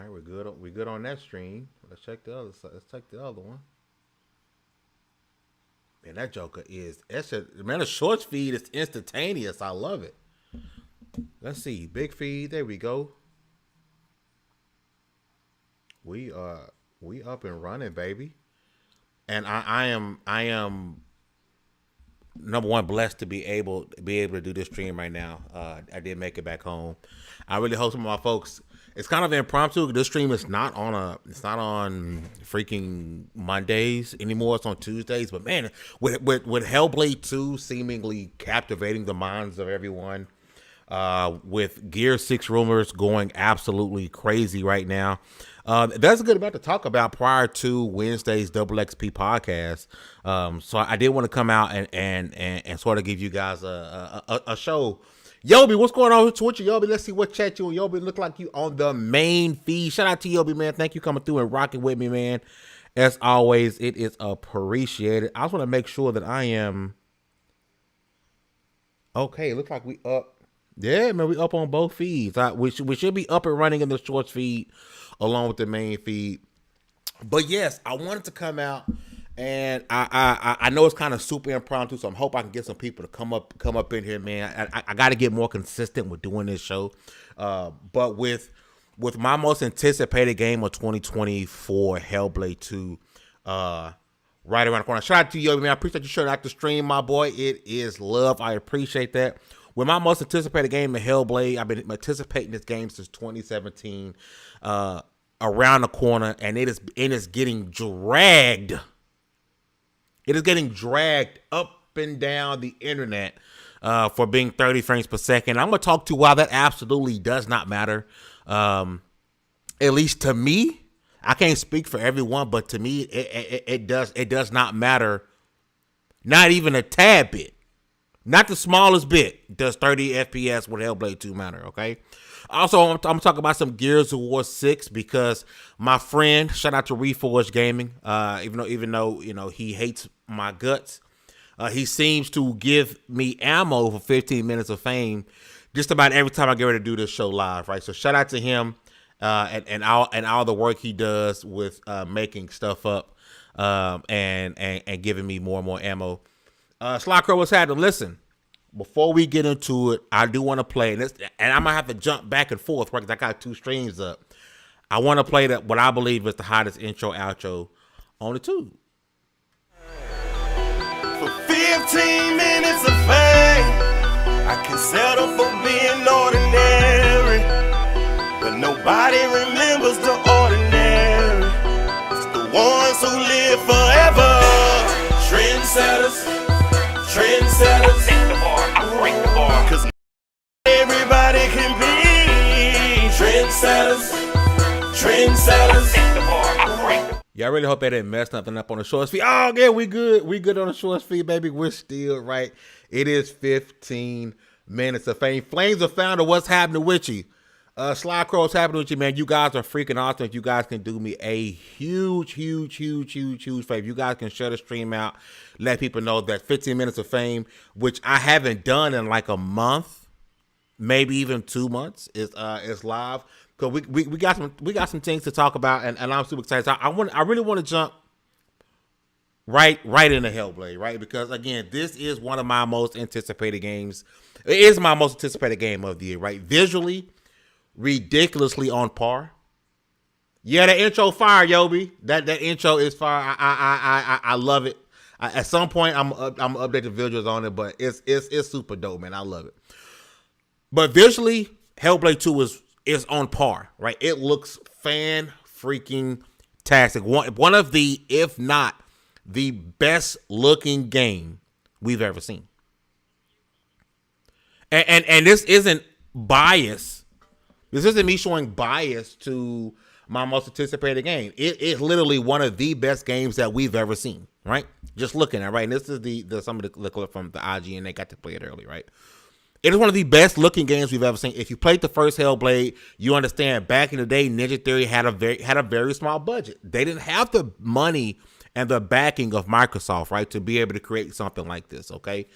right, we're good. We good on that stream. Let's check the other side. Let's check the other one. Man, that Joker is that's a man. The shorts feed is instantaneous. I love it. Let's see, big feed. There we go. We up and running, baby. And I am number one blessed to be able to do this stream right now. I did make it back home. I really hope some of my folks. It's kind of impromptu. This stream is not on freaking Mondays anymore. It's on Tuesdays. But man, with Hellblade 2 seemingly captivating the minds of everyone, with Gear 6 rumors going absolutely crazy right now. That's a good amount to talk about prior to Wednesday's Double XP podcast. So I did want to come out and sort of give you guys a show. Yobi, what's going on with Twitch? Yobi, let's see what chat you and Yobi look like you on the main feed. Shout out to Yobi, man. Thank you coming through and rocking with me, man. As always, it is appreciated. I just want to make sure that I am okay. It looks like we up. Yeah, man, we up on both feeds. We should be up and running in the shorts feed along with the main feed. But yes, I wanted to come out, and I know it's kind of super impromptu, so I'm hoping I can get some people to come up in here, man. I got to get more consistent with doing this show. But with my most anticipated game of 2024, Hellblade 2, right around the corner. Shout out to you, man. I appreciate you showing out the stream, my boy. It is love. I appreciate that. With my most anticipated game of Hellblade, I've been anticipating this game since 2017. Around the corner, and it is getting dragged. It is getting dragged up and down the internet for being 30 frames per second. I'm gonna talk to why that absolutely does not matter. At least to me, I can't speak for everyone, but to me, it does not matter. Not even a tad bit. Not the smallest bit does 30 FPS with Hellblade 2 matter, okay? Also, I'm talking about some Gears of War 6 because my friend, shout out to Reforged Gaming, even though he hates my guts, he seems to give me ammo for 15 minutes of fame just about every time I get ready to do this show live, right? So shout out to him and all the work he does with making stuff up and giving me more and more ammo. Sly Crow, what's happening? Listen, before we get into it, I do want to play, and I'm going to have to jump back and forth, right, because I got two streams up. I want to play what I believe is the hottest intro outro on the tube. For 15 minutes of fame, I can settle for being ordinary, but nobody remembers the ordinary. It's the ones who live forever. Trendsetters. Break the bar. Cause everybody can be trendsetters. Yeah, I really hope they didn't mess nothing up on the shorts feed. Oh, yeah, we good. We good on the shorts feed, baby. We're still right. It is 15 minutes of fame. Flames of Founder, what's happening with you? Sly Crow, what's happening with you, man? You guys are freaking awesome. If you guys can do me a huge favor, you guys can share the stream out. Let people know that 15 minutes of fame, which I haven't done in like a month, maybe even 2 months, is live. Cause we got some things to talk about, and I'm super excited. So I really want to jump right into Hellblade, right? Because again, this is one of my most anticipated games. It is my most anticipated game of the year, right? Visually, ridiculously on par. Yeah, the intro fire, Yobi. That intro is fire. I love it. At some point, I'm update the visuals on it, but it's super dope, man. I love it. But visually, Hellblade 2 is on par, right? It looks freaking tastic. One of the, if not the best looking game we've ever seen. And this isn't bias. This isn't me showing bias to my most anticipated game. It is literally one of the best games that we've ever seen, right? Just looking at it, right? And this is some of the clip from the IG, and they got to play it early, right? It is one of the best looking games we've ever seen. If you played the first Hellblade, you understand back in the day, Ninja Theory had a very small budget. They didn't have the money and the backing of Microsoft, right, to be able to create something like this, okay?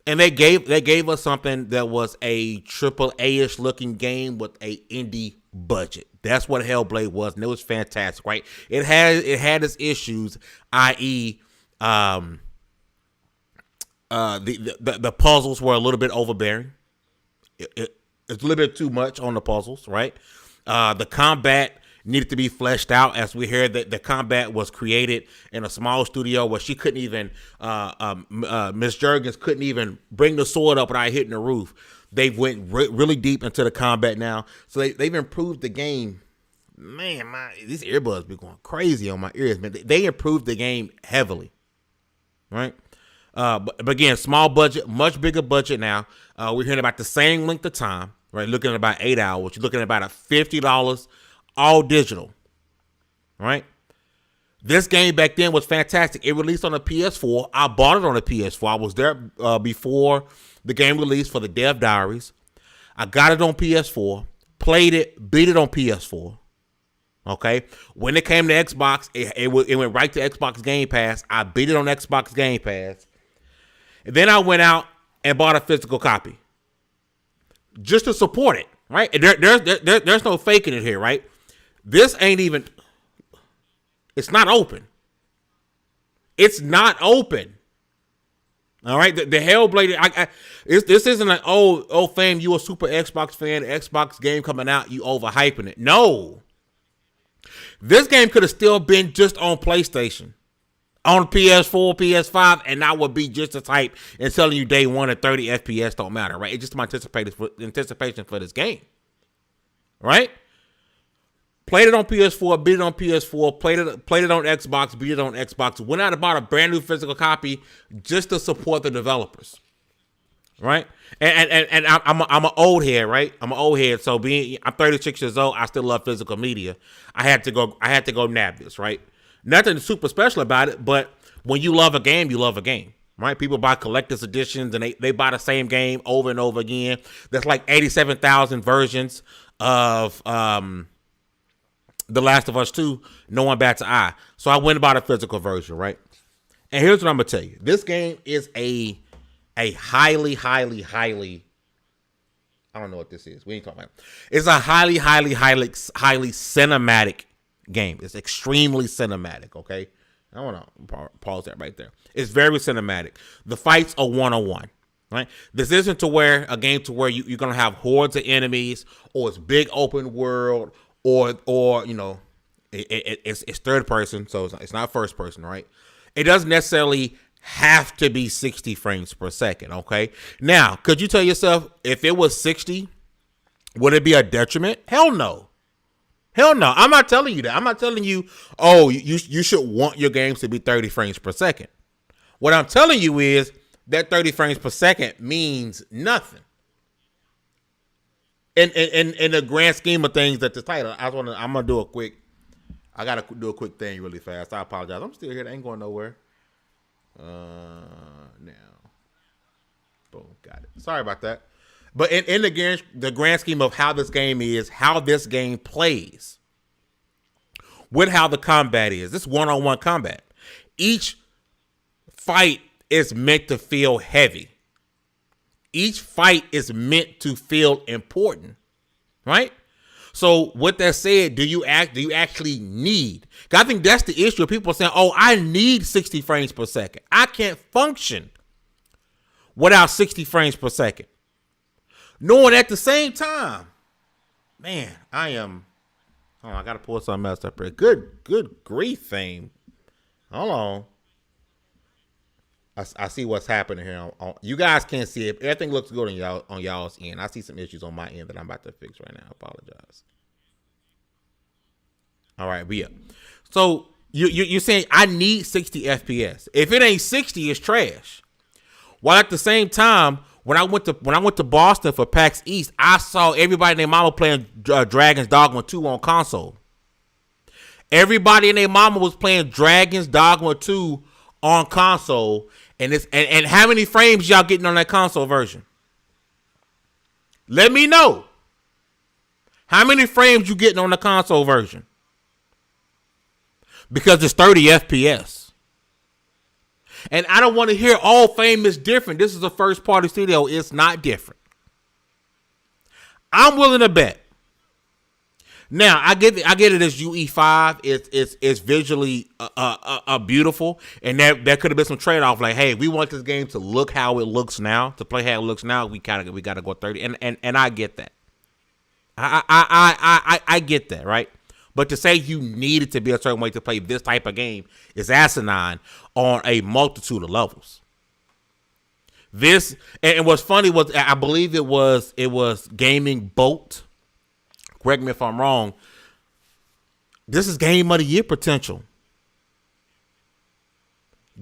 And they gave us something that was a triple A-ish looking game with a indie budget. That's what Hellblade was, and it was fantastic, right? It had its issues, i.e., the puzzles were a little bit overbearing. It's a little bit too much on the puzzles, right? The combat needed to be fleshed out, as we heard that the combat was created in a small studio where she couldn't even, Miss Jurgens couldn't even bring the sword up without hitting the roof. They went really deep into the combat now, so they've improved the game. Man, these earbuds be going crazy on my ears, man. They improved the game heavily, right? But again, small budget, much bigger budget now. We're hearing about the same length of time, right? Looking at about 8 hours. You're looking at about $50, all digital, right? This game back then was fantastic. It released on the PS4. I bought it on the PS4. I was there before the game released for the Dev Diaries. I got it on PS4, played it, beat it on PS4. Okay, when it came to Xbox, it went right to Xbox Game Pass. I beat it on Xbox Game Pass. And then I went out and bought a physical copy just to support it, right? There's no faking it here, right? This ain't even, it's not open. It's not open. All right, the Hellblade, this isn't like, oh, fam, you a super Xbox fan, Xbox game coming out, you overhyping it. No. This game could have still been just on PlayStation, on PS4, PS5, and I would be just as hype and telling you day one at 30 FPS don't matter, right? It's just my anticipation for this game, right? Played it on PS4, beat it on PS4, played it on Xbox, beat it on Xbox, went out and bought a brand new physical copy just to support the developers, right? And I'm an old head, right? I'm an old head, so I'm 36 years old. I still love physical media. I had to go nab this, right? Nothing super special about it, but when you love a game, you love a game, right? People buy collector's editions and they buy the same game over and over again. There's like 87,000 versions of The Last of Us 2. No one bats an eye. So I went and bought a physical version, right? And here's what I'm gonna tell you: this game is a highly, I don't know what this is. We ain't talking about it. It's a highly cinematic game. It's extremely cinematic, okay? I want to pause that right there. It's very cinematic. The fights are one-on-one, right? This isn't a game to where you're going to have hordes of enemies, or it's big open world, or you know, it's third person, so it's not first person, right? It doesn't necessarily have to be 60 frames per second, okay? Now, could you tell yourself, if it was 60, would it be a detriment? Hell no. Hell no. I'm not telling you that. I'm not telling you, oh, you should want your games to be 30 frames per second. What I'm telling you is that 30 frames per second means nothing. In the grand scheme of things that the title, I gotta do a quick thing really fast. I apologize. I'm still here. I ain't going nowhere. Now, boom, got it. Sorry about that. But in the grand scheme of how this game is, how this game plays, with how the combat is, this one-on-one combat, each fight is meant to feel heavy. Each fight is meant to feel important, right? So with that said, do you actually need? I think that's the issue. People saying, "Oh, I need 60 frames per second. I can't function without 60 frames per second." Knowing at the same time, man, I got to pull something else up here. Good grief, fame. Hold on. I see what's happening here. You guys can't see it. Everything looks good on y'all's end. I see some issues on my end that I'm about to fix right now. I apologize. All right, we up. So you're saying I need 60 FPS. If it ain't 60, it's trash. While at the same time, when I went to Boston for PAX East, I saw everybody and their mama playing Dragon's Dogma 2 on console. Everybody and their mama was playing Dragon's Dogma 2 on console, and how many frames y'all getting on that console version? Let me know. How many frames you getting on the console version? Because it's 30 FPS. And I don't want to hear all Fame is different. This is a first party studio. It's not different. I'm willing to bet. Now I get it as UE5. It's visually beautiful, and there could have been some trade off. Like, hey, we want this game to look how it looks now, to play how it looks now. We gotta go 30, and I get that. I get that, right? But to say you need it to be a certain way to play this type of game is asinine on a multitude of levels. This, and what's funny was, I believe it was Gaming Boat. Correct me if I'm wrong. This is Game of the Year potential.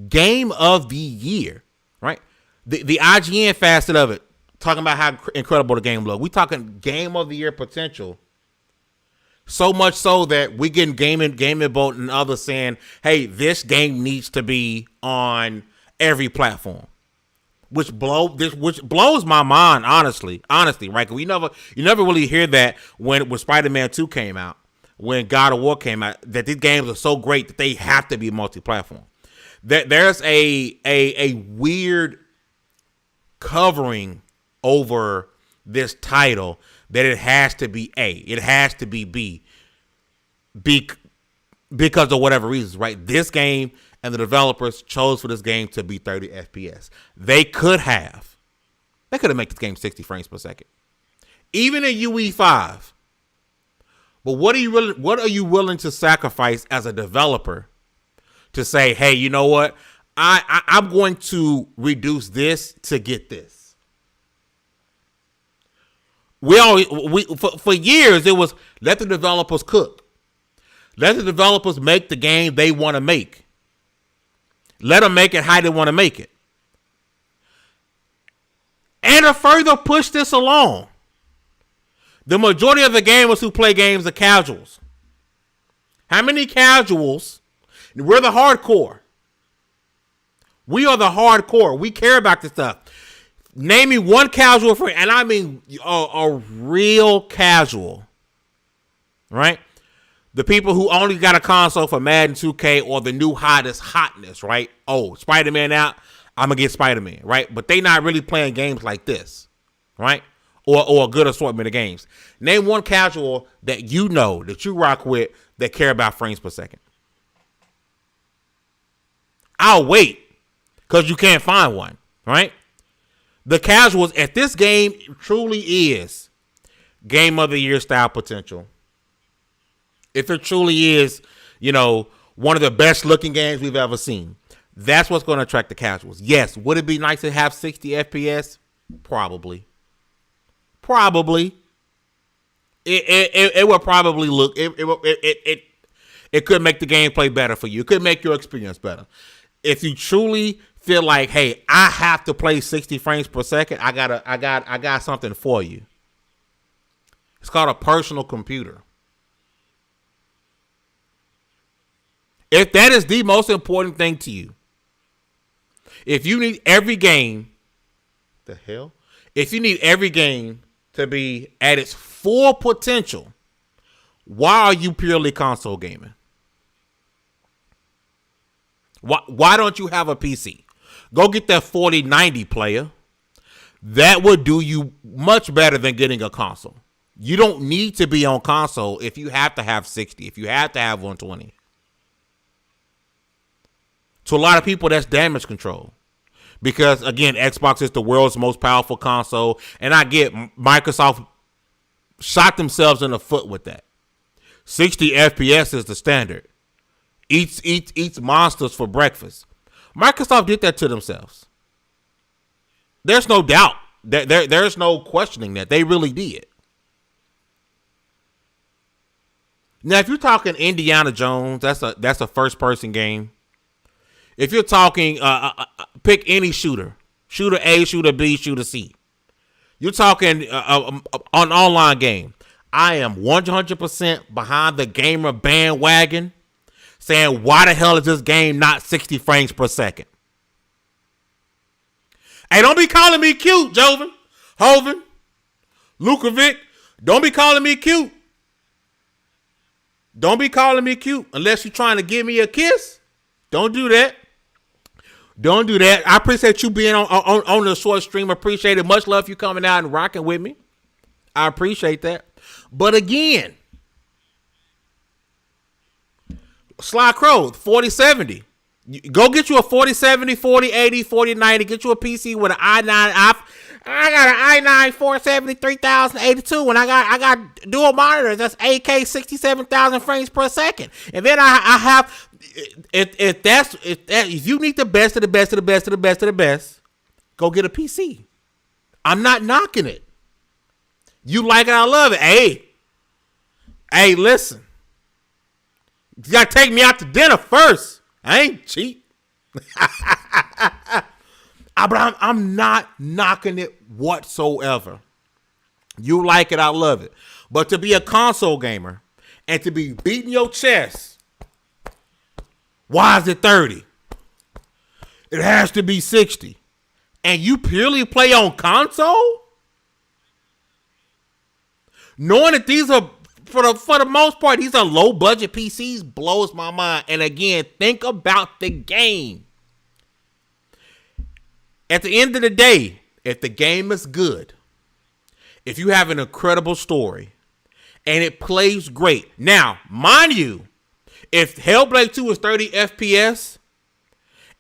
Game of the Year, right? The IGN facet of it, talking about how incredible the game looks. We talking Game of the Year potential. So much so that we getting Gaming Boat and others saying, hey, this game needs to be on every platform. Which blows my mind, honestly, right? Cause you never really hear that when Spider-Man 2 came out, when God of War came out, that these games are so great that they have to be multi-platform. That there's a weird covering over this title that it has to be A, it has to be B, because of whatever reasons, right? This game and the developers chose for this game to be 30 FPS. They could have made this game 60 frames per second, even in UE5. But what are you willing to sacrifice as a developer to say, hey, you know what? I'm going to reduce this to get this. For years it was let the developers cook. Let the developers make the game they want to make. Let them make it how they want to make it. And to further push this along, the majority of the gamers who play games are casuals. How many casuals? We're the hardcore. We are the hardcore. We care about this stuff. Name me one casual friend, and I mean a real casual, right? The people who only got a console for Madden 2K or the new hottest hotness, right? Oh, Spider-Man out, I'm going to get Spider-Man, right? But they not really playing games like this, right? Or a good assortment of games. Name one casual that you know, that you rock with, that care about frames per second. I'll wait, because you can't find one, right? The casuals, if this game truly is Game of the Year style potential, if it truly is, one of the best looking games we've ever seen, that's what's going to attract the casuals. Yes, would it be nice to have 60 FPS? Probably. It would probably look. It could make the gameplay better for you. It could make your experience better. If you truly feel like, hey, I have to play 60 frames per second, I got something for you. It's called a personal computer. If that is the most important thing to you, if you need every game, if you need every game to be at its full potential, why are you purely console gaming? Why don't you have a PC? Go get that 4090 player. That would do you much better than getting a console. You don't need to be on console if you have to have 60, if you have to have 120. To a lot of people, that's damage control. Because, again, Xbox is the world's most powerful console. And I get Microsoft shot themselves in the foot with that. 60 FPS is the standard. Eats monsters for breakfast. Microsoft did that to themselves. There's no doubt. There's no questioning that. They really did. Now, if you're talking Indiana Jones, that's a first-person game. If you're talking, pick any shooter. Shooter A, shooter B, shooter C. You're talking an online game. I am 100% behind the gamer bandwagon saying, why the hell is this game not 60 frames per second? Hey, don't be calling me cute, Joven, Hoven, Lukovic. Don't be calling me cute. Don't be calling me cute unless you're trying to give me a kiss. Don't do that. Don't do that. I appreciate you being on the short stream. Appreciate it. Much love for you coming out and rocking with me. I appreciate that. But again, Sly Crow, 4070. Go get you a 4070, 4080, 4090. Get you a PC with an i9. I got an i9 470 3082, and I got dual monitors. That's 8K 67,000 frames per second. And then I have, if you need the best of the best of the best of the best of the best, go get a PC. I'm not knocking it. You like it, I love it. Hey, listen. You gotta take me out to dinner first. I ain't cheap. But I'm not knocking it whatsoever. You like it, I love it. But to be a console gamer and to be beating your chest, why is it 30? It has to be 60. And you purely play on console? Knowing that these are, for the most part, these are low budget PCs blows my mind. And again, think about the game. At the end of the day, if the game is good, if you have an incredible story, and it plays great. Now, mind you, if Hellblade 2 is 30 FPS,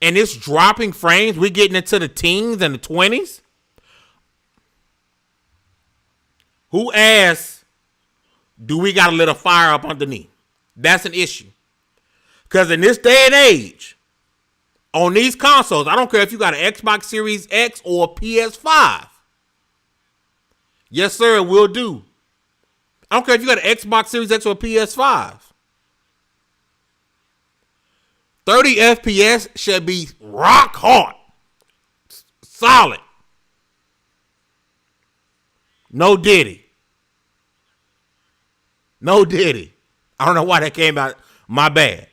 and it's dropping frames, we're getting into the teens and the 20s, who asks, do we got to lit a fire up underneath? That's an issue. Because in this day and age, on these consoles, I don't care if you got an Xbox Series X or a PS5. Yes, sir, it will do. I don't care if you got an Xbox Series X or a PS5. 30 FPS should be rock hard. Solid. No Diddy. I don't know why that came out. My bad.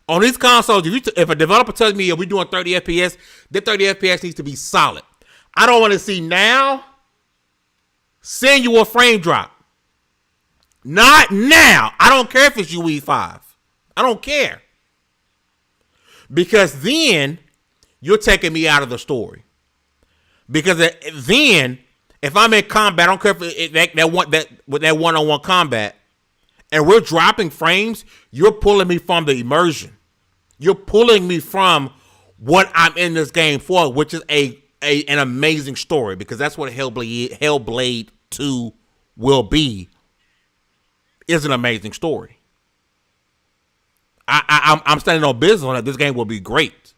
On these consoles, if a developer tells me we're doing 30 FPS, that 30 FPS needs to be solid. I don't want to see now send you a frame drop. Not now. I don't care if it's UE5. I don't care. Because then you're taking me out of the story. Because then, if I'm in combat, I don't care if that one-on-one combat, and we're dropping frames, you're pulling me from the immersion. You're pulling me from what I'm in this game for, which is an amazing story, because that's what Hellblade 2 will be, is an amazing story. I'm standing on business on that. This game will be great.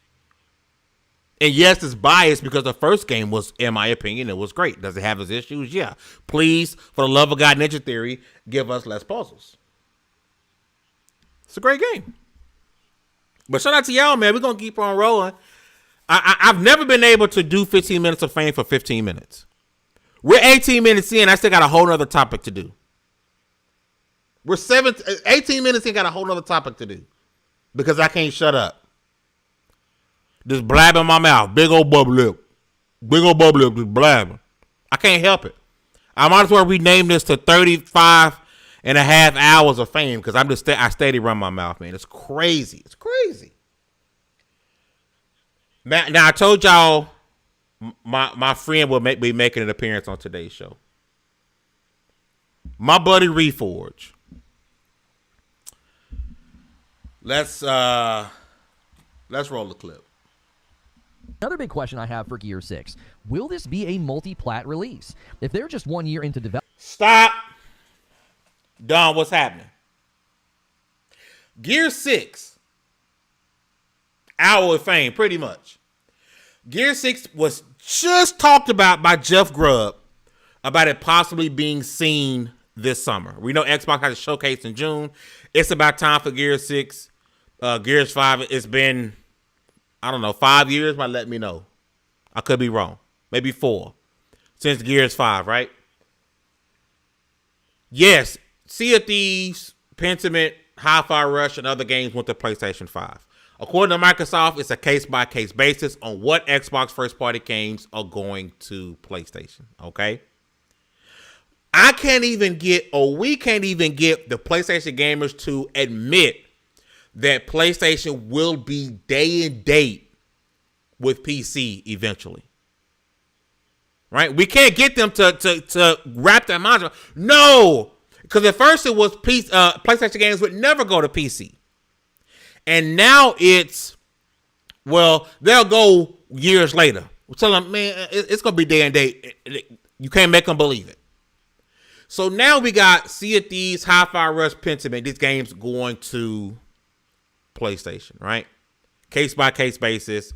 And yes, it's biased because the first game was, in my opinion, it was great. Does it have its issues? Yeah. Please, for the love of God, Ninja Theory, give us less puzzles. It's a great game. But shout out to y'all, man. We're going to keep on rolling. I've never been able to do 15 minutes of fame for 15 minutes. We're 18 minutes in. I still got a whole other topic to do. We're 18 minutes in, got a whole other topic to do. Because I can't shut up. Just blabbing my mouth. Big old bubble lip. Just blabbing. I can't help it. I might as well rename this to 35 and a half hours of fame, because I steady run my mouth, man. It's crazy. It's crazy. Now I told y'all my friend will be making an appearance on today's show. My buddy Reforge. Let's roll the clip. Another big question I have for Gear 6. Will this be a multi-plat release? If they're just 1 year into development... Stop. Don, what's happening? Gear 6. Hour of fame, pretty much. Gear 6 was just talked about by Jeff Grubb about it possibly being seen this summer. We know Xbox has a showcase in June. It's about time for Gear 6. Gears 5, it's been, 5 years, might let me know. I could be wrong. Maybe 4. Since Gears 5, right? Yes, Sea of Thieves, Pentiment, Hi-Fi Rush, and other games went to PlayStation 5. According to Microsoft, it's a case-by-case basis on what Xbox first-party games are going to PlayStation, okay? We can't even get the PlayStation gamers to admit that PlayStation will be day and date with PC eventually. Right? We can't get them to wrap their minds around. No, because at first it was PlayStation games would never go to PC, and now it's they'll go years later. We'll tell them, man, it's gonna be day and date. You can't make them believe it. So now we got Sea of Thieves, Hi-Fi Rush, Pentiment. These games going to PlayStation, right? Case by case basis.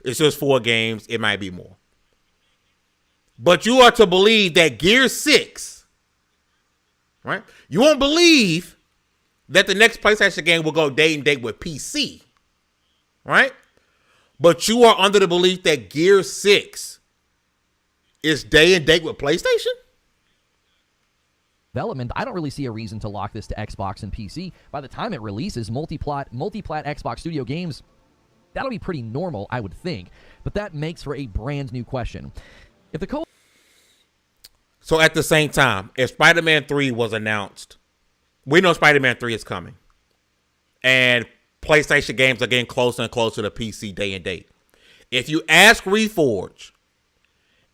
It's just 4 games. It might be more. But you are to believe that Gear 6, right? You won't believe that the next PlayStation game will go day and date with PC, right? But you are under the belief that Gear 6 is day and date with PlayStation? Development, I don't really see a reason to lock this to Xbox and PC. By the time it releases multi-plat Xbox Studio games, that'll be pretty normal, I would think. But that makes for a brand new question. If the So at the same time, if Spider-Man 3 was announced, we know Spider-Man 3 is coming. And PlayStation games are getting closer and closer to PC day and date. If you ask Reforge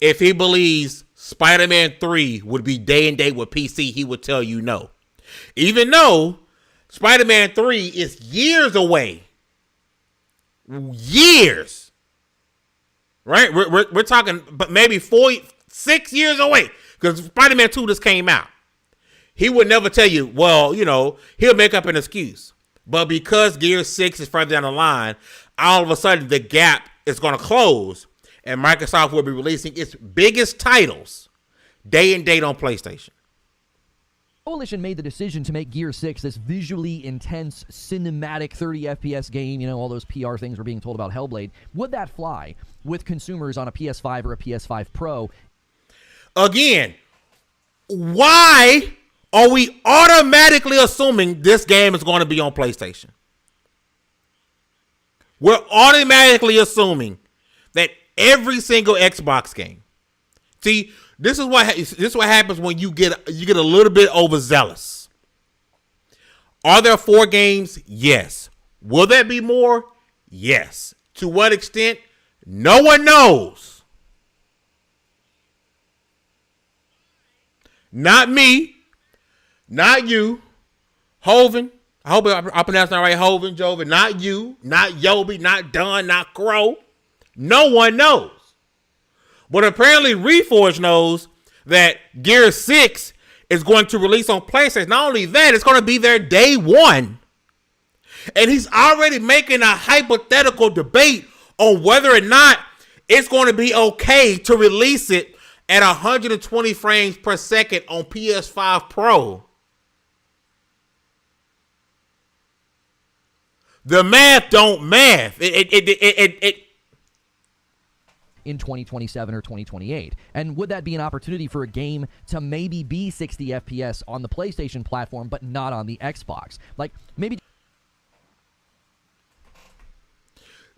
if he believes Spider-Man 3 would be day and date with PC, he would tell you no. Even though Spider-Man 3 is years away. Years. Right? We're talking but maybe 6 years away. Because Spider-Man 2 just came out. He would never tell you, he'll make up an excuse. But because Gear 6 is further down the line, all of a sudden the gap is going to close. And Microsoft will be releasing its biggest titles day and date on PlayStation. Coalition made the decision to make Gear 6 this visually intense, cinematic 30 FPS game. All those PR things we're being told about Hellblade. Would that fly with consumers on a PS5 or a PS5 Pro? Again, why are we automatically assuming this game is going to be on PlayStation? We're automatically assuming that every single Xbox game. See, this is what happens when you get a little bit overzealous. Are there 4 games? Yes. Will there be more? Yes. To what extent? No one knows. Not me. Not you. Hovind. I hope I pronounced that right. Hovind, Joven. Not you. Not Yobi. Not Dunn. Not Crow. No one knows. But apparently Reforge knows that Gear 6 is going to release on PlayStation. Not only that, it's going to be there day one. And he's already making a hypothetical debate on whether or not it's going to be okay to release it at 120 frames per second on PS5 Pro. The math don't math. In 2027 or 2028. And would that be an opportunity for a game to maybe be 60 FPS on the PlayStation platform, but not on the Xbox? Like, maybe...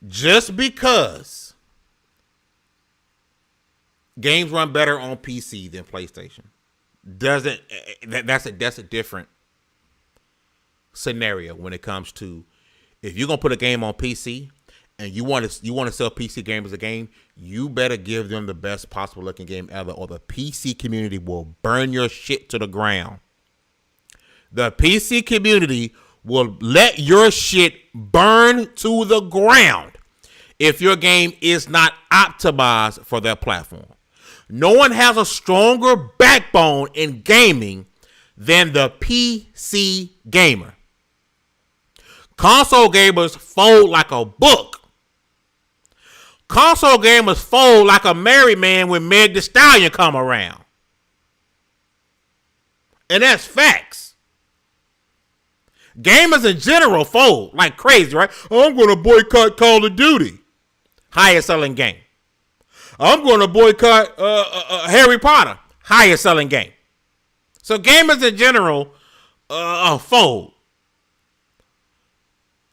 Just because games run better on PC than PlayStation doesn't... That's a different scenario when it comes to if you're going to put a game on PC and you want to sell PC gamers a game, you better give them the best possible looking game ever, or the PC community will burn your shit to the ground. The PC community will let your shit burn to the ground if your game is not optimized for their platform. No one has a stronger backbone in gaming than the PC gamer. Console gamers fold like a book. Console gamers fold like a married man when Meg Thee Stallion come around. And that's facts. Gamers in general fold like crazy, right? I'm going to boycott Call of Duty. Highest selling game. I'm going to boycott Harry Potter. Highest selling game. So gamers in general fold.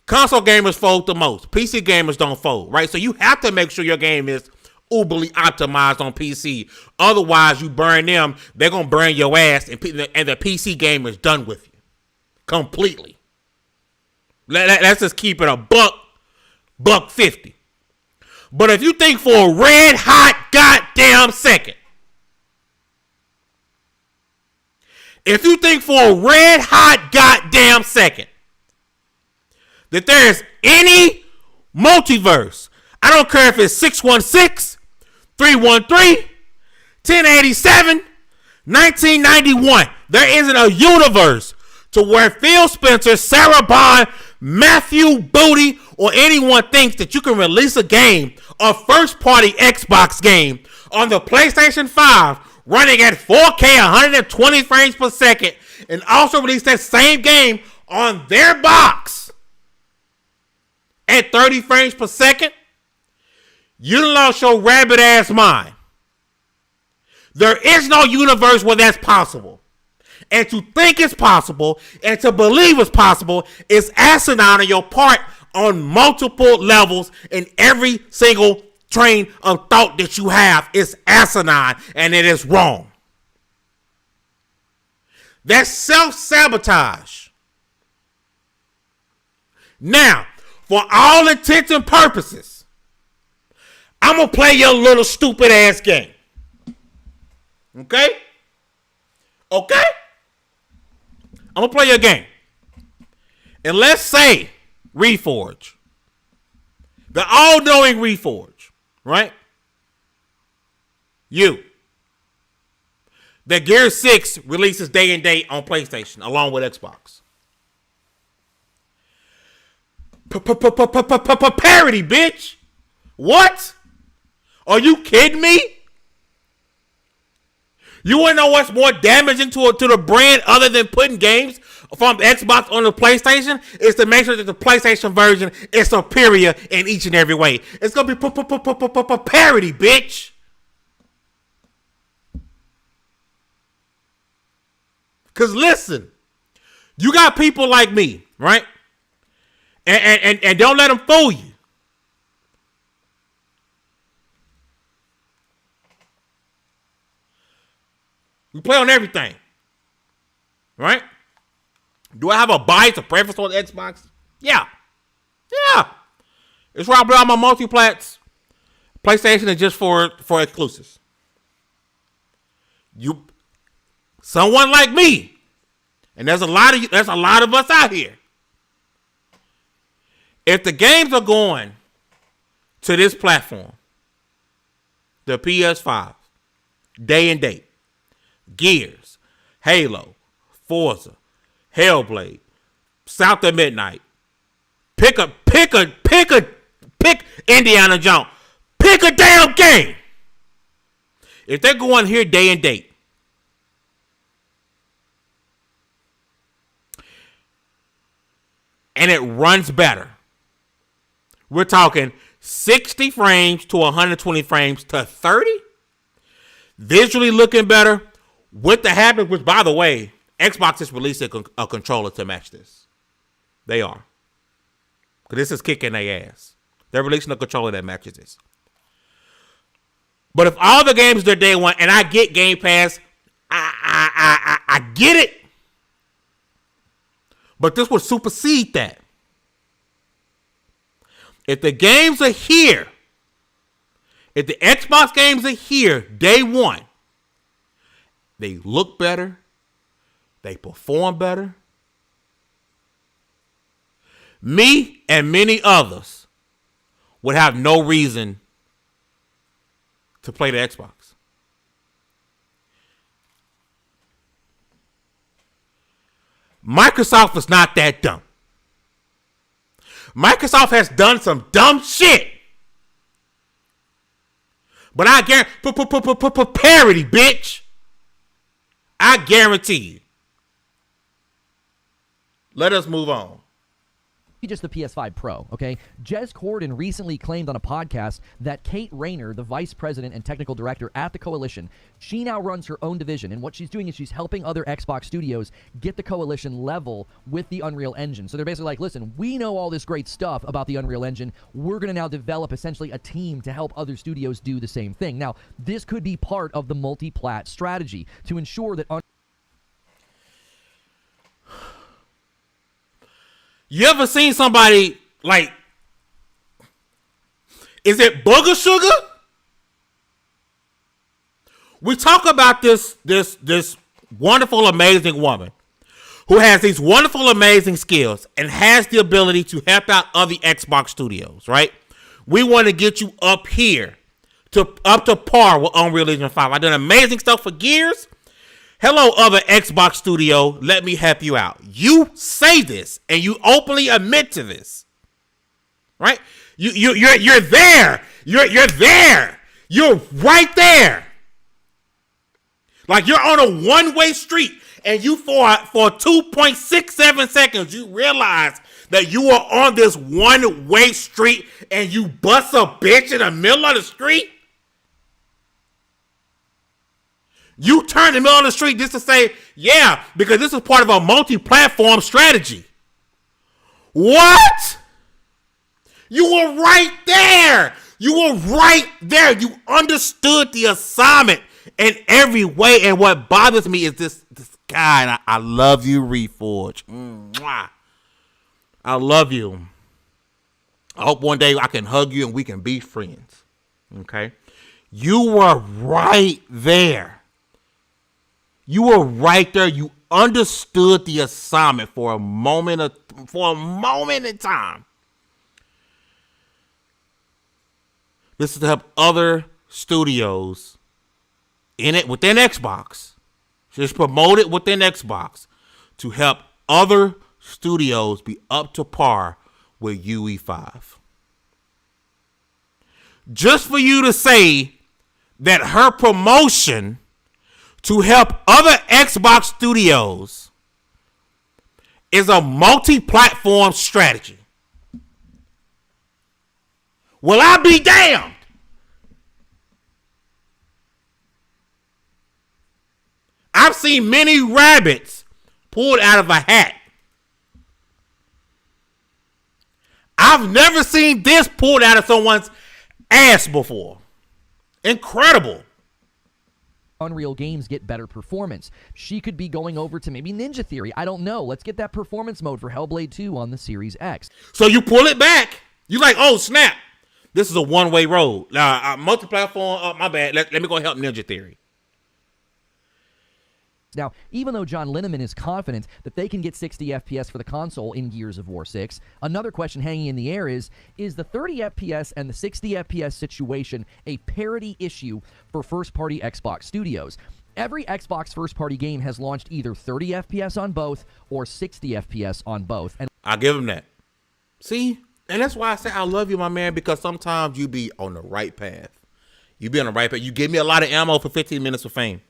Console gamers fold the most. PC gamers don't fold, right? So you have to make sure your game is uberly optimized on PC. Otherwise, you burn them, they're going to burn your ass, and the PC gamer is done with you. Completely. Let's just keep it a buck 50. But if you think for a red hot goddamn second, that there is any multiverse, I don't care if it's 616, 313, 1087, 1991, there isn't a universe to where Phil Spencer, Sarah Bond, Matthew Booty, or anyone thinks that you can release a game, a first-party Xbox game, on the PlayStation 5 running at 4K 120 frames per second, and also release that same game on their box at 30 frames per second. You lost your rabbit ass mind. There is no universe where that's possible. And to think it's possible and to believe it's possible is asinine on your part on multiple levels, and every single train of thought that you have is asinine and it is wrong. That's self-sabotage. Now, for all intents and purposes, I'm going to play your little stupid ass game. Okay? Okay? I'm going to play your game. And let's say Reforge. The all-knowing Reforge. Right? That Gear 6 releases day and date on PlayStation along with Xbox. Parody, bitch. What? Are you kidding me? You want to know what's more damaging to the brand other than putting games from Xbox on the PlayStation? Is to make sure that the PlayStation version is superior in each and every way. It's going to be parody, bitch. Because listen, you got people like me, right? And don't let them fool you. We play on everything. Right? Do I have a bias or preference on Xbox? Yeah. Yeah. It's where I play on my multiplats. PlayStation is just for exclusives. Someone like me, and there's a lot of us out here. If the games are going to this platform, the PS5, day and date, Gears, Halo, Forza, Hellblade, South of Midnight, pick Indiana Jones, pick a damn game. If they're going here day and date, and it runs better, we're talking 60 frames to 120 frames to 30, visually looking better, with the habit, which, by the way, Xbox is releasing a controller to match this. They are. Because this is kicking their ass. They're releasing a controller that matches this. But if all the games are day one, and I get Game Pass, I get it. But this would supersede that. If the games are here, if the Xbox games are here day one, they look better, they perform better, me and many others would have no reason to play the Xbox. Microsoft is not that dumb. Microsoft has done some dumb shit. But I guarantee, parody, bitch. I guarantee you. Let us move on. Just the PS5 Pro, okay? Jez Corden recently claimed on a podcast that Kate Rayner, the vice president and technical director at the Coalition, she now runs her own division, and what she's doing is she's helping other Xbox studios get the Coalition level with the Unreal Engine. So they're basically like, listen, we know all this great stuff about the Unreal Engine. We're going to now develop essentially a team to help other studios do the same thing. Now, this could be part of the multi-plat strategy to ensure that... You ever seen somebody, like, Is it booger sugar? We talk about this wonderful, amazing woman who has these wonderful, amazing skills and has the ability to help out other Xbox studios, right? We want to get you up here up to par with Unreal Engine 5. I've done amazing stuff for Gears. Hello, other Xbox studio. Let me help you out. You say this and you openly admit to this, right? You're there. You're there. You're right there. Like you're on a one-way street, and you for 2.67 seconds you realize that you are on this one-way street, and you bust a bitch in the middle of the street. You turn in the middle of the street just to say, yeah, because this is part of a multi-platform strategy. What? You were right there. You were right there. You understood the assignment in every way. And what bothers me is this guy. And I love you, Reforge. Mwah. I love you. I hope one day I can hug you and we can be friends. Okay? You were right there. You were right there. You understood the assignment for a moment in time. This is to help other studios within Xbox. Just promote it within Xbox to help other studios be up to par with UE5. Just for you to say that her promotion to help other Xbox studios is a multi-platform strategy. Well, I be damned. I've seen many rabbits pulled out of a hat. I've never seen this pulled out of someone's ass before. Incredible. Unreal games get better performance. She could be going over to maybe Ninja Theory. I don't know. Let's get that performance mode for Hellblade 2 on the Series X. So you pull it back. You like, oh, snap. This is a one-way road. Now, multi-platform, my bad. Let me go help Ninja Theory. Now, even though John Linneman is confident that they can get 60 FPS for the console in Gears of War 6, another question hanging in the air is the 30 FPS and the 60 FPS situation a parity issue for first-party Xbox studios? Every Xbox first-party game has launched either 30 FPS on both or 60 FPS on both. And I'll give him that. See? And that's why I say I love you, my man, because sometimes you be on the right path. You be on the right path. You give me a lot of ammo for 15 minutes of fame.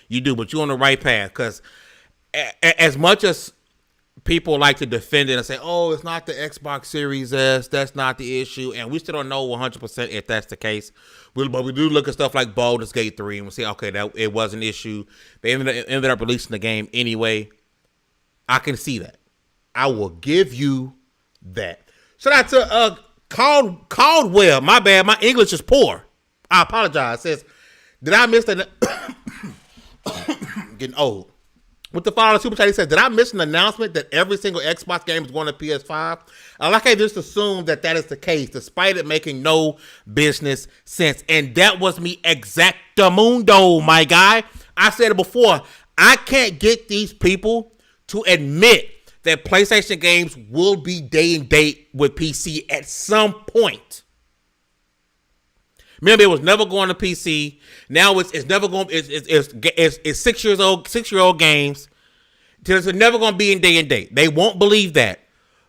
You do, but you're on the right path, because as much as people like to defend it and say, oh, it's not the Xbox Series S, that's not the issue, and we still don't know 100% if that's the case, but we do look at stuff like Baldur's Gate 3 and we say, okay, that it was an issue. They ended up releasing the game anyway. I can see that. I will give you that. Shout out to Caldwell. My bad, my English is poor. I apologize. It says, did I miss the... Getting old. With the following super chat, he says, did I miss an announcement that every single Xbox game is going to PS5? I like I just assumed that is the case, despite it making no business sense. And that was me exactamundo, my guy. I said it before. I can't get these people to admit that PlayStation games will be day and date with PC at some point. Remember, it was never going to PC. Now it's never going. It's 6 years old, 6-year-old games. It's never going to be in day and date. They won't believe that.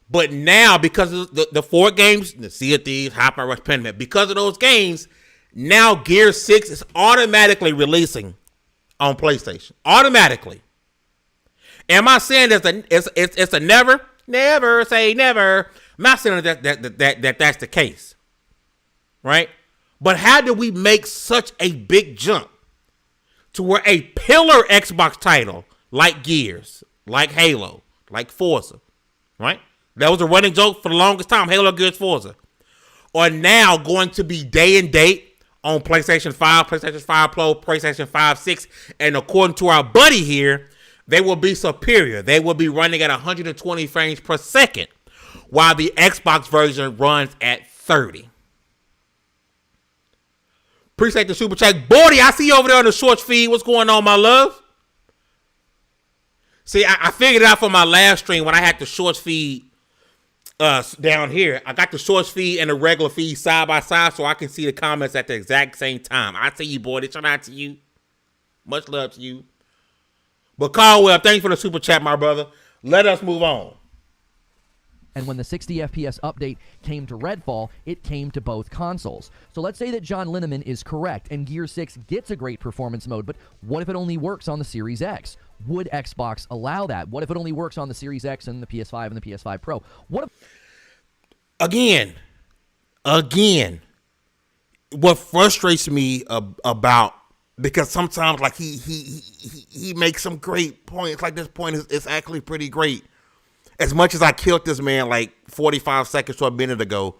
But now, because of the 4 games, the Sea of Thieves, Hyper Rush, Pentiment, because of those games, now Gear 6 is automatically releasing on PlayStation. Automatically. Am I saying it's a never? Never say never. I'm not saying that's the case, right? But how did we make such a big jump to where a pillar Xbox title like Gears, like Halo, like Forza, right? That was a running joke for the longest time. Halo, Gears, Forza are now going to be day and date on PlayStation 5, PlayStation 5 Pro, PlayStation 5, 6. And according to our buddy here, they will be superior. They will be running at 120 frames per second, while the Xbox version runs at 30. Appreciate the super chat. Bordy, I see you over there on the shorts feed. What's going on, my love? See, I figured it out for my last stream when I had the shorts feed down here. I got the shorts feed and the regular feed side by side so I can see the comments at the exact same time. I see you, Bordy. Shout out to you. Much love to you. But Caldwell, thanks for the super chat, my brother. Let us move on. And when the 60 FPS update came to Redfall, it came to both consoles. So let's say that John Linneman is correct and Gear 6 gets a great performance mode, but what if it only works on the Series X? Would Xbox allow that? What if it only works on the Series X and the PS5 and the PS5 Pro? What if... Again, what frustrates me about, because sometimes like he makes some great points, like this point is actually pretty great. As much as I killed this man like 45 seconds to a minute ago,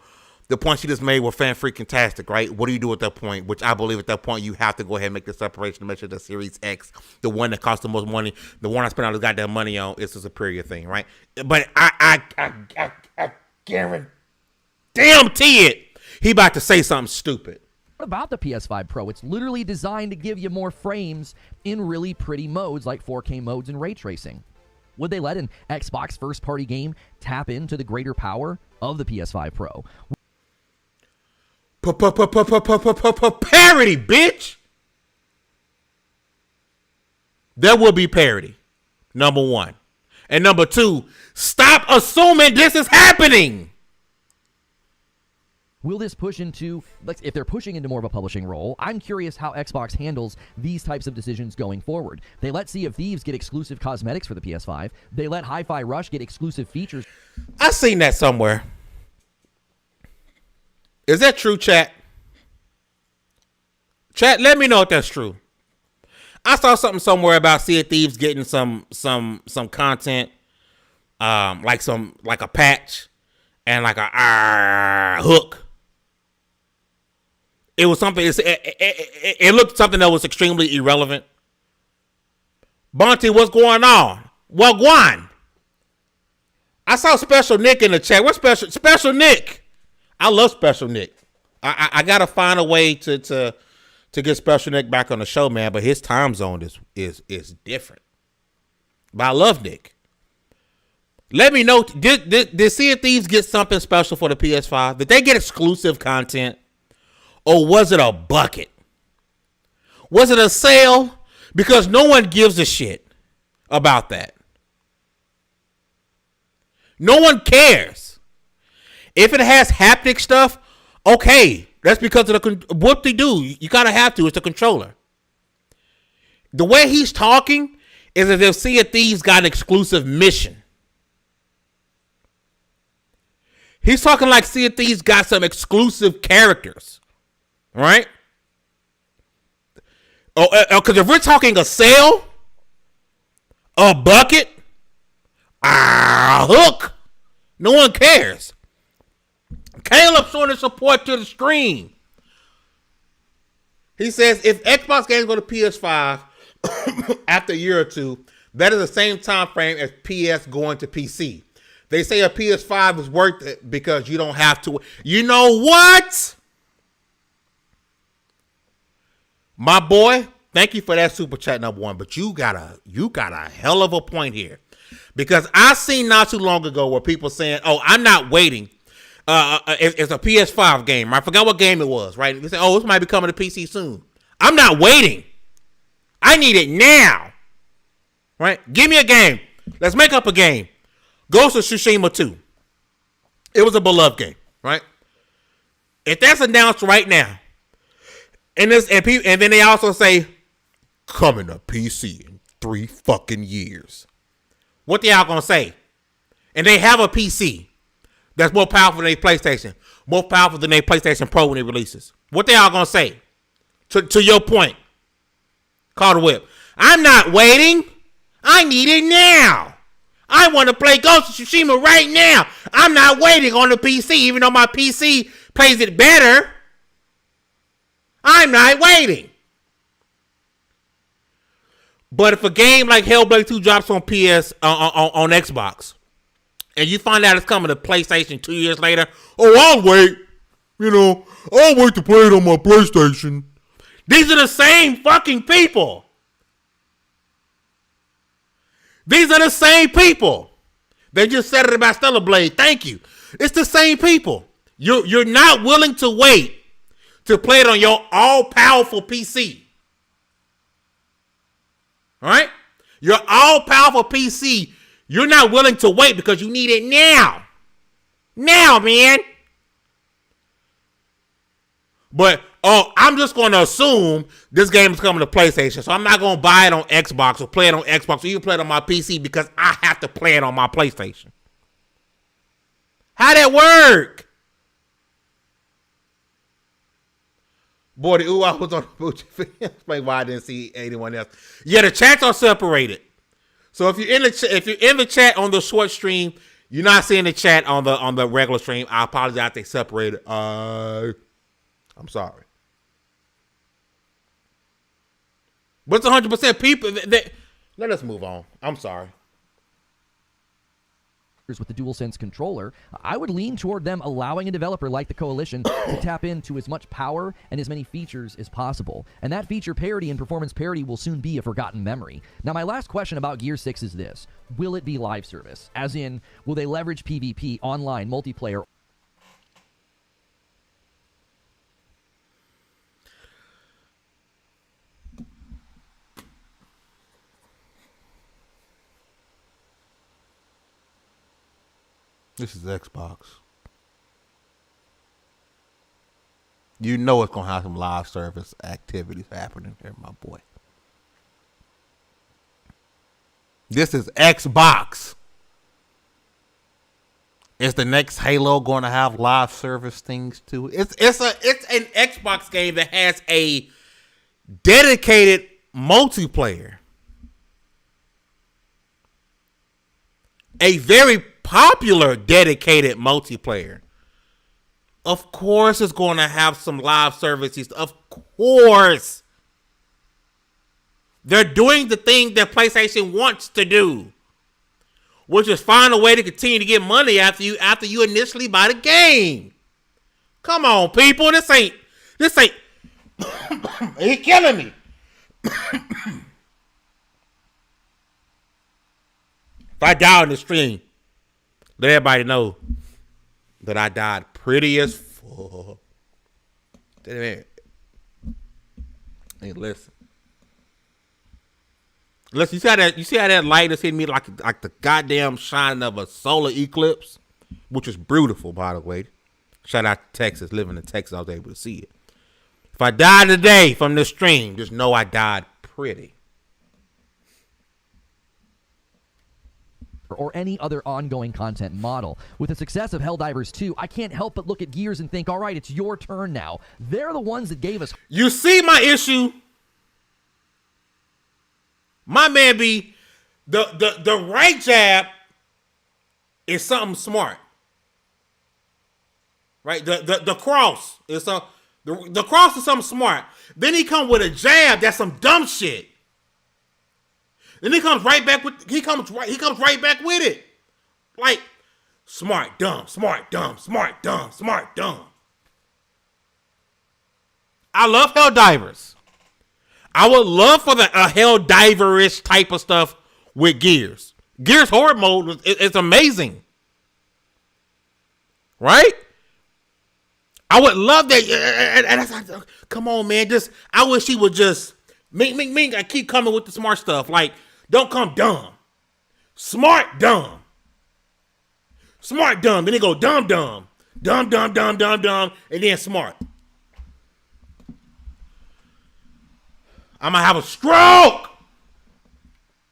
the points he just made were fan-freaking-tastic, right? What do you do at that point? Which I believe at that point you have to go ahead and make the separation to make sure the Series X, the one that costs the most money, the one I spent all this goddamn money on, is a superior thing, right? But I guarantee it, he about to say something stupid. What about the PS5 Pro? It's literally designed to give you more frames in really pretty modes like 4K modes and ray tracing. Would they let an Xbox first-party game tap into the greater power of the PS5 Pro? Parity, bitch! There will be parity, number one. And number two, stop assuming this is happening! Will this push into, if they're pushing into more of a publishing role, I'm curious how Xbox handles these types of decisions going forward. They let Sea of Thieves get exclusive cosmetics for the PS5. They let Hi-Fi Rush get exclusive features. I seen that somewhere. Is that true, chat? Chat, let me know if that's true. I saw something somewhere about Sea of Thieves getting some content, like a patch and like a hook. It was something. It looked something that was extremely irrelevant. Bonte, what's going on? Well, Guan. I saw Special Nick in the chat. What's Special Nick? I love Special Nick. I gotta find a way to get Special Nick back on the show, man. But his time zone is different. But I love Nick. Let me know. Did Sea of Thieves get something special for the PS5? Did they get exclusive content? Or was it a bucket? Was it a sale? Because no one gives a shit about that. No one cares. If it has haptic stuff, okay. That's because of what they do. You gotta have to. It's a controller. The way he's talking is as if Sea of Thieves got an exclusive mission. He's talking like Sea of Thieves got some exclusive characters. Right? Oh, because if we're talking a sale, a bucket, a hook, no one cares. Caleb showing his support to the stream. He says if Xbox games go to PS5 after a year or two, that is the same time frame as PS going to PC. They say a PS5 is worth it because you don't have to. You know what? My boy, thank you for that super chat, number one. But you got a hell of a point here, because I seen not too long ago where people saying, "Oh, I'm not waiting. It's a PS5 game. I forgot what game it was. Right? They say, "Oh, this might be coming to PC soon." I'm not waiting. I need it now. Right? Give me a game. Let's make up a game. Ghost of Tsushima 2. It was a beloved game. Right? If that's announced right now. And then they also say, coming to PC in 3 fucking years. What they all gonna say? And they have a PC that's more powerful than their PlayStation. More powerful than their PlayStation Pro when it releases. What they all gonna say? To your point. Call the whip. I'm not waiting. I need it now. I want to play Ghost of Tsushima right now. I'm not waiting on the PC, even though my PC plays it better. I'm not waiting. But if a game like Hellblade 2 drops on on Xbox, and you find out it's coming to PlayStation 2 years later, oh, I'll wait. I'll wait to play it on my PlayStation. These are the same fucking people. These are the same people. They just said it about Stellar Blade. Thank you. It's the same people. You're not willing to wait to play it on your all-powerful PC. All right? Your all-powerful PC, you're not willing to wait because you need it now. Now, man. But, I'm just going to assume this game is coming to PlayStation, so I'm not going to buy it on Xbox or play it on Xbox or even play it on my PC because I have to play it on my PlayStation. How'd that work? Boy, the ooh, I was on the Boochie. Explain why I didn't see anyone else. Yeah, the chats are separated. So if you're in the chat on the short stream, you're not seeing the chat on the regular stream. I apologize. They separated. I'm sorry. But it's 100% people. Let us move on. I'm sorry. With the DualSense controller, I would lean toward them allowing a developer like the Coalition to tap into as much power and as many features as possible. And that feature parity and performance parity will soon be a forgotten memory. Now, my last question about Gear 6 is this. Will it be live service? As in, will they leverage PvP, online, multiplayer? This is Xbox. You know it's going to have some live service activities happening here, my boy. This is Xbox. Is the next Halo going to have live service things too? It's an Xbox game that has a dedicated multiplayer. A very popular dedicated multiplayer. Of course it's going to have some live services. Of course. They're doing the thing that PlayStation wants to do, which is find a way to continue to get money after you initially buy the game. Come on, people. This ain't He's killing me. If I die on the stream, let everybody know that I died pretty as fuck. Hey, listen. Listen, you see how that light is hitting me like the goddamn shining of a solar eclipse? Which is beautiful, by the way. Shout out to Texas. Living in Texas, I was able to see it. If I die today from this stream, just know I died pretty. Or any other ongoing content model. With the success of Helldivers 2, I can't help but look at Gears and think, all right, it's your turn now. They're the ones that gave us... You see my issue? My man be... The right jab is something smart. Right? The cross is the cross is something smart. Then he come with a jab that's some dumb shit. Then he comes right back with it. Like smart, dumb, smart, dumb, smart, dumb, smart, dumb. I love Helldivers. I would love for a Helldiver-ish type of stuff with Gears. Gears Horde mode is amazing. Right? I would love that. And that's like, come on, man. I wish he would just I keep coming with the smart stuff. Like, don't come dumb. Smart dumb. Smart dumb. Then they go dumb dumb. Dumb dumb dumb dumb dumb. And then smart. I'm going to have a stroke.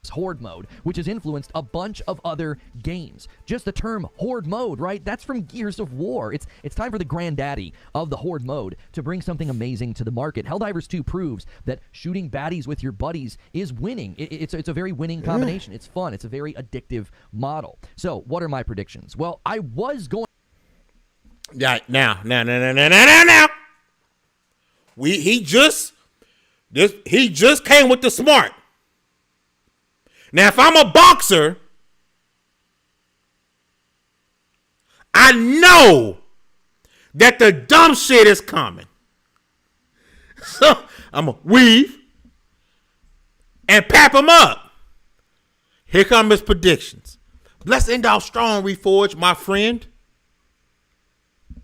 Horde mode, which has influenced a bunch of other games. Just the term Horde mode, right? That's from Gears of War. It's time for the granddaddy of the Horde mode to bring something amazing to the market. Helldivers 2 proves that shooting baddies with your buddies is winning. It's a very winning combination. It's fun. It's a very addictive model. So, what are my predictions? Well, I was going... Yeah, now. He just came with the smart. Now, if I'm a boxer, I know that the dumb shit is coming. So I'm going to weave and pap him up. Here come his predictions. Let's end off strong, Reforge, my friend.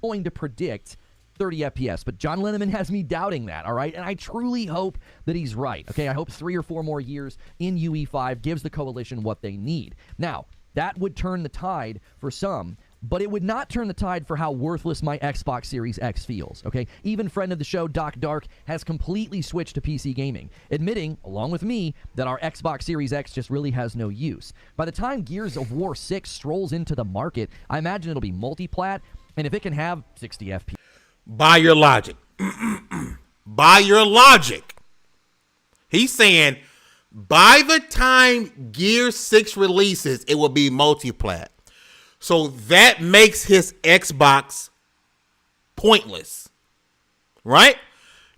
Going to predict 30 FPS, but John Linneman has me doubting that, all right? And I truly hope that he's right, okay? I hope 3 or 4 more years in UE5 gives the Coalition what they need. Now, that would turn the tide for some, but it would not turn the tide for how worthless my Xbox Series X feels, okay? Even friend of the show, Doc Dark, has completely switched to PC gaming, admitting, along with me, that our Xbox Series X just really has no use. By the time Gears of War 6 strolls into the market, I imagine it'll be multi-plat, and if it can have 60 FPS... By your logic. By your logic. He's saying by the time Gear 6 releases, it will be multi-plat. So that makes his Xbox pointless. Right?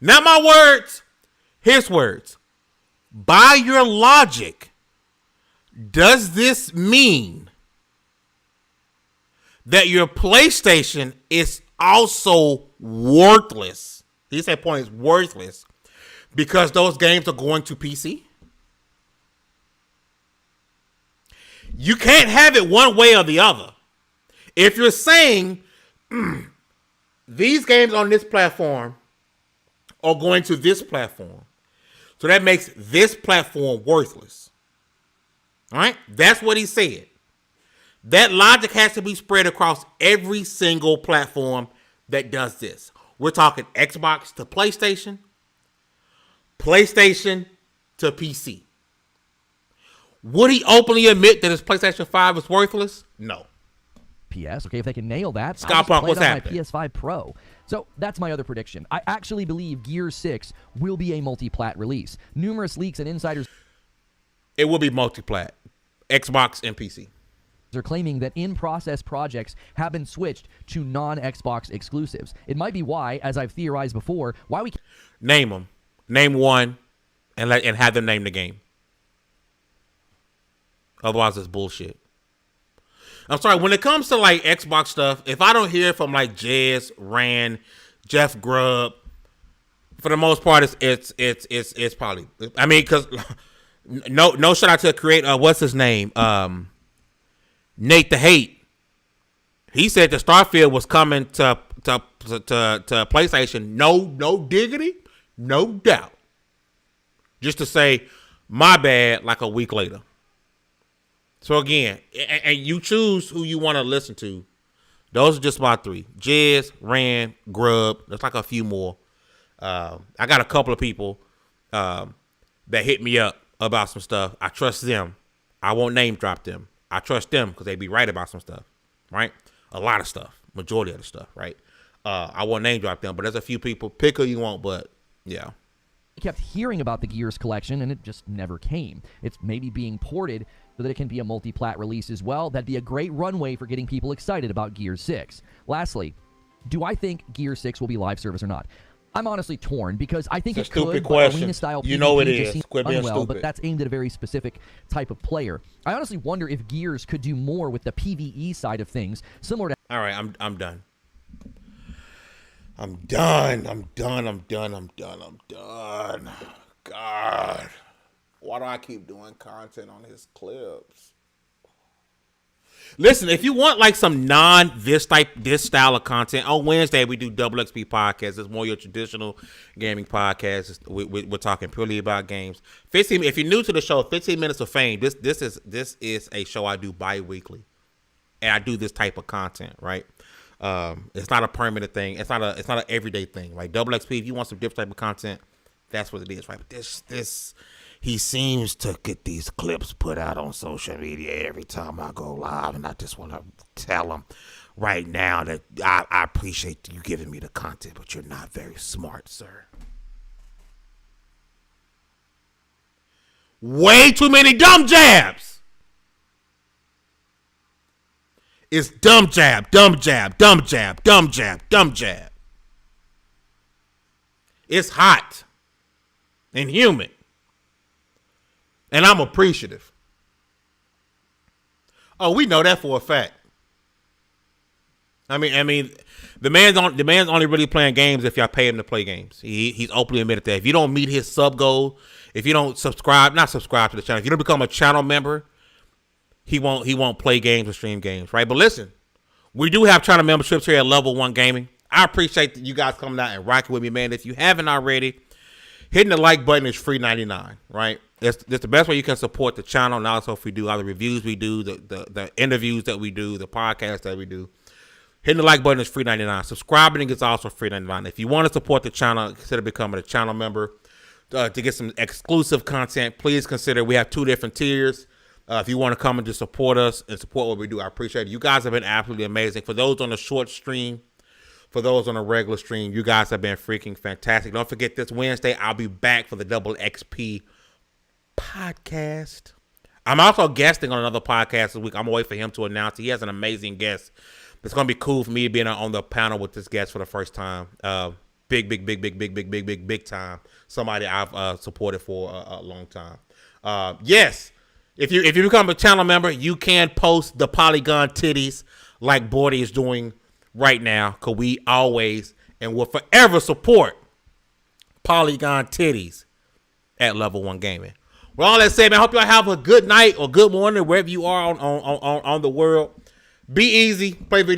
Not my words. His words. By your logic, does this mean that your PlayStation is also worthless? He said point is worthless because those games are going to PC. You can't have it one way or the other. If you're saying these games on this platform are going to this platform, so that makes this platform worthless. All right? That's what he said. That logic has to be spread across every single platform that does this. We're talking Xbox to PlayStation, PlayStation to PC. Would he openly admit that his PlayStation 5 is worthless? No. PS, okay, if they can nail that, Scott Punk, what's happening? My PS5 Pro. So that's my other prediction. I actually believe Gears 6 will be a multi-plat release. Numerous leaks and insiders... It will be multi-plat. Xbox and PC. Are claiming that in-process projects have been switched to non-Xbox exclusives. It might be why, as I've theorized before, why we... Name them. Name one and have them name the game. Otherwise, it's bullshit. I'm sorry, when it comes to like Xbox stuff, if I don't hear from like Jez, Rand, Jeff Grubb, for the most part, it's probably... I mean, because no shout out to create... what's his name? Nate the Hate. He said the Starfield was coming to PlayStation. No diggity, no doubt. Just to say, my bad, like a week later. So again, and you choose who you want to listen to. Those are just my 3. Jez, Rand, Grubb. There's like a few more. I got a couple of people that hit me up about some stuff. I trust them. I won't name drop them. I trust them because they be right about some stuff, right? A lot of stuff, majority of the stuff, right? I won't name drop them, but there's a few people. Pick who you want, but yeah. I kept hearing about the Gears collection, and it just never came. It's maybe being ported so that it can be a multi-plat release as well. That'd be a great runway for getting people excited about Gears 6. Lastly, do I think Gears 6 will be live service or not? I'm honestly torn because I think it's it could, but arena-style you know PvP it just is. seems Quit being unwell, stupid. but that's aimed at a very specific type of player. I honestly wonder if Gears could do more with the PvE side of things, similar to... All right, I'm done. I'm done. God. Why do I keep doing content on his clips? Listen, if you want like some this style of content, on Wednesday we do Double XP podcast. It's more your traditional gaming podcast. We're talking purely about games. 15. If you're new to the show, 15 Minutes of Fame. This is a show I do bi-weekly, and I do this type of content. Right? It's not a permanent thing. It's not an everyday thing. Like Double XP, if you want some different type of content, that's what it is. Right? But this. He seems to get these clips put out on social media every time I go live, and I just want to tell him right now that I appreciate you giving me the content, but you're not very smart, sir. Way too many dumb jabs. It's dumb jab, dumb jab, dumb jab, dumb jab, dumb jab. It's hot and humid. And I'm appreciative. Oh, we know that for a fact. I mean, the man's only really playing games if y'all pay him to play games. He's openly admitted that. If you don't meet his sub goal, if you don't not subscribe to the channel, if you don't become a channel member, he won't play games or stream games, right? But listen, we do have channel memberships here at Level 1 Gaming. I appreciate you guys coming out and rocking with me, man. If you haven't already, hitting the like button is free 99, right? It's the best way you can support the channel. And also, if we do all the reviews we do, the interviews that we do, the podcasts that we do, hitting the like button is free 99. Subscribing is also free 99. If you want to support the channel, consider becoming a channel member to get some exclusive content. Please consider we have 2 different tiers. If you want to come and just support us and support what we do, I appreciate it. You guys have been absolutely amazing. For those on the short stream, for those on a regular stream, you guys have been freaking fantastic. Don't forget, this Wednesday, I'll be back for the Double XP podcast. I'm also guesting on another podcast this week. I'm going to wait for him to announce it. He has an amazing guest. It's going to be cool for me being on the panel with this guest for the first time. Big time. Somebody I've supported for a long time. Yes. If you become a channel member, you can post the Polygon titties like Bordy is doing right now, because we always and will forever support Polygon titties at Level 1 Gaming. With all that said, man, I hope y'all have a good night or good morning wherever you are on the world. Be easy, play video